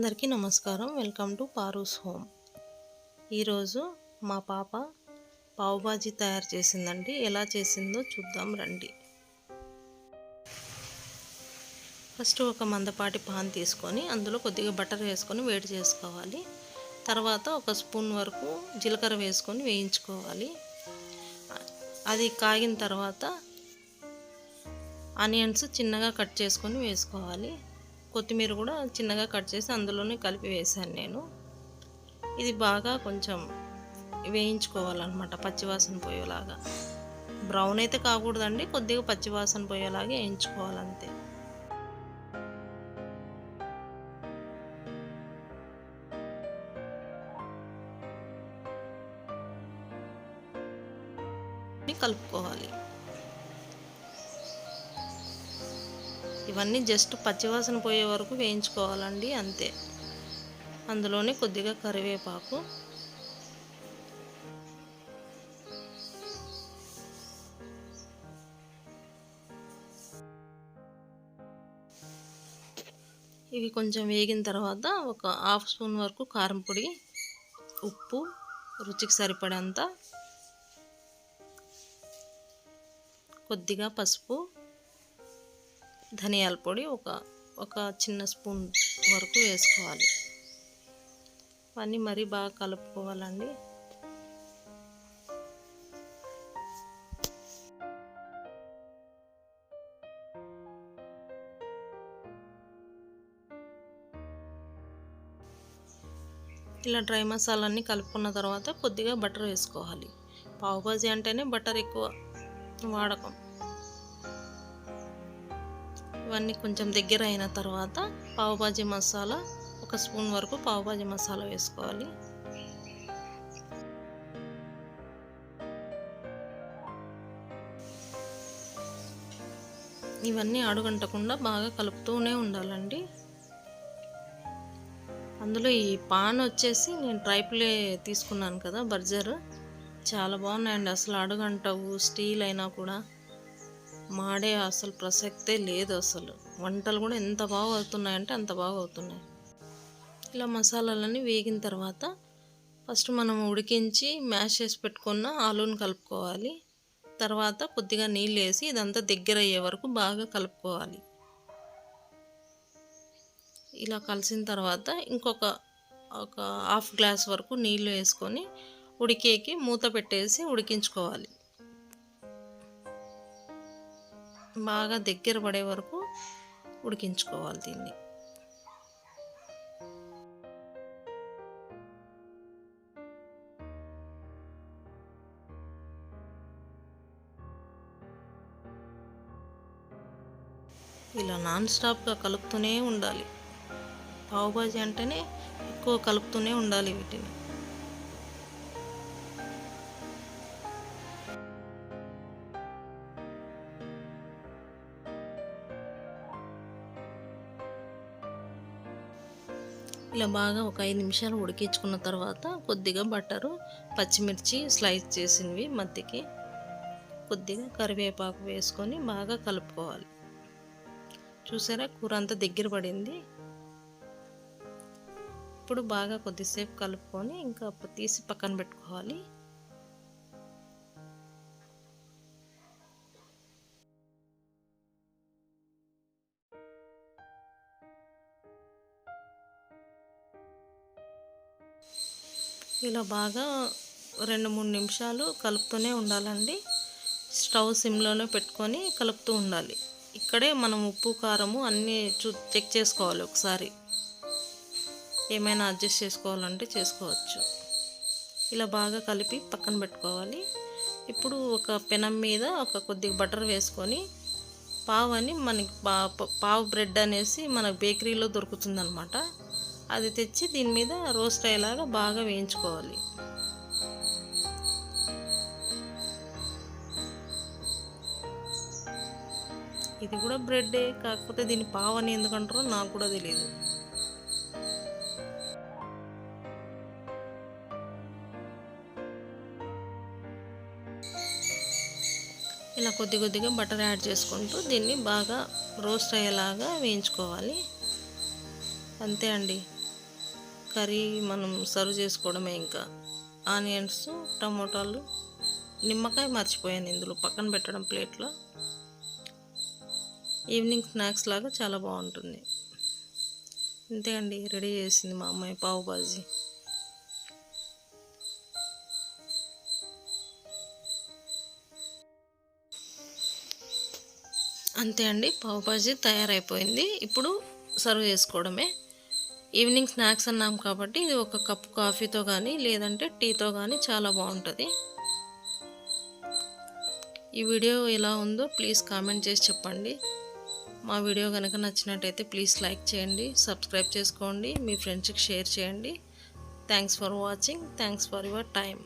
అందరికీ నమస్కారం. Welcome to Paru's home. ఈరోజు మా పాప పావు బాజీ తయారు చేసిందండి. ఎలా చేసిందో చూద్దాం రండి. ఫస్ట్ ఒక మందపాటి పాన్ తీసుకొని అందులో కొద్దిగా బటర్ వేసుకొని వేడి చేసుకోవాలి. తర్వాత ఒక స్పూన్ వరకు జీలకర్ర వేసుకొని వేయించుకోవాలి. అది కాగిన తర్వాత ఆనియన్స్ చిన్నగా కట్ చేసుకొని వేసుకోవాలి. కొత్తిమీర కూడా చిన్నగా కట్ చేసి అందులోనే కలిపి వేసాను నేను. ఇది బాగా కొంచెం వేయించుకోవాలన్నమాట, పచ్చివాసన పోయేలాగా. బ్రౌన్ అయితే కాకూడదండి, కొద్దిగా పచ్చివాసన పోయేలాగా వేయించుకోవాలంతే. కలుపుకోవాలి. ఇవన్నీ జస్ట్ పచ్చివాసన పోయే వరకు వేయించుకోవాలండి, అంతే. అందులోనే కొద్దిగా కరివేపాకు, ఇవి కొంచెం వేగిన తర్వాత ఒక హాఫ్ స్పూన్ వరకు కారం పొడి, ఉప్పు రుచికి సరిపడేంత, కొద్దిగా పసుపు, ధనియాల పొడి ఒక చిన్న స్పూన్ వరకు వేసుకోవాలి. అవన్నీ మరీ బాగా కలుపుకోవాలండి. ఇలా డ్రై మసాలాన్ని కలుపుకున్న తర్వాత కొద్దిగా బటర్ వేసుకోవాలి. పావు బాజీ అంటేనే బటర్ ఎక్కువ వాడకం. ఇవన్నీ కొంచెం దగ్గర అయిన తర్వాత పావు బాజీ మసాలా, ఒక స్పూన్ వరకు పావు బాజీ మసాలా వేసుకోవాలి. ఇవన్నీ అడుగంటకుండా బాగా కలుపుతూనే ఉండాలండి. అందులో ఈ పాన్ వచ్చేసి నేను ట్రైప్లే తీసుకున్నాను కదా, బర్జర్. చాలా బాగున్నాయండి. అసలు అడుగంటవు, స్టీల్ అయినా కూడా మాడే అసలు ప్రసక్తే లేదు. అసలు వంటలు కూడా ఎంత బాగా అవుతున్నాయంటే అంత బాగా అవుతున్నాయి. ఇలా మసాలాలన్నీ వేగిన తర్వాత ఫస్ట్ మనం ఉడికించి మ్యాష్ చేసి పెట్టుకున్న ఆలూని కలుపుకోవాలి. తర్వాత కొద్దిగా నీళ్ళు వేసి ఇదంతా దగ్గర అయ్యే వరకు బాగా కలుపుకోవాలి. ఇలా కలిసిన తర్వాత ఒక హాఫ్ గ్లాస్ వరకు నీళ్ళు వేసుకొని ఉడికేకి మూత పెట్టేసి ఉడికించుకోవాలి. బాగా దగ్గర పడే వరకు ఉడికించుకోవాలి దీన్ని. ఇలా నాన్ స్టాప్గా కలుపుతూనే ఉండాలి. పావు బాజీ అంటేనే ఎక్కువ కలుపుతూనే ఉండాలి వీటిని. ఇలా బాగా ఒక 5 నిమిషాలు ఉడికించుకున్న తర్వాత కొద్దిగా బటరు, పచ్చిమిర్చి స్లైస్ చేసినవి మధ్యకి, కొద్దిగా కరివేపాకు వేసుకొని బాగా కలుపుకోవాలి. చూసారా, కూర అంతా దగ్గర పడింది. ఇప్పుడు బాగా కొద్దిసేపు కలుపుకొని ఇంకా తీసి పక్కన పెట్టుకోవాలి. ఇలా బాగా 2-3 నిమిషాలు కలుపుతూనే ఉండాలండి. స్టవ్ సిమ్లోనే పెట్టుకొని కలుపుతూ ఉండాలి. ఇక్కడే మనం ఉప్పు కారము అన్నీ చెక్ చేసుకోవాలి ఒకసారి. ఏమైనా అడ్జస్ట్ చేసుకోవాలంటే చేసుకోవచ్చు. ఇలా బాగా కలిపి పక్కన పెట్టుకోవాలి. ఇప్పుడు ఒక పెనం మీద కొద్దిగా బటర్ వేసుకొని పావు అని మనకి పావు బ్రెడ్ అనేసి మన బేకరీలో దొరుకుతుందన్నమాట. అది తెచ్చి దీని మీద రోస్ట్ అయ్యేలాగా బాగా వేయించుకోవాలి. ఇది కూడా బ్రెడ్డే, కాకపోతే దీన్ని పావు అని ఎందుకంటారో నాకు కూడా తెలియదు. ఇలా కొద్దిగా బటర్ యాడ్ చేసుకుంటూ దీన్ని బాగా రోస్ట్ అయ్యేలాగా వేయించుకోవాలి. అంతే అండి. కర్రీ మనం సర్వ్ చేసుకోవడమే. ఇంకా ఆనియన్స్, టమోటాలు, నిమ్మకాయ మర్చిపోయాను ఇందులో పక్కన పెట్టడం ప్లేట్లో. ఈవినింగ్ స్నాక్స్ లాగా చాలా బాగుంటుంది. అంతే అండి, రెడీ చేసింది మా అమ్మాయి పావు బాజీ. అంతే అండి, పావు బాజీ తయారైపోయింది. ఇప్పుడు సర్వ్ చేసుకోవడమే. ఈవినింగ్ స్నాక్స్ అన్నాం కాబట్టి ఇది ఒక కప్పు కాఫీతో కానీ లేదంటే టీతో కానీ చాలా బాగుంటుంది. ఈ వీడియో ఎలా ఉందో ప్లీజ్ కామెంట్ చేసి చెప్పండి. మా వీడియో కనుక నచ్చినట్టయితే ప్లీజ్ లైక్ చేయండి, సబ్స్క్రైబ్ చేసుకోండి, మీ ఫ్రెండ్స్కి షేర్ చేయండి. Thanks for watching. Thanks for your time.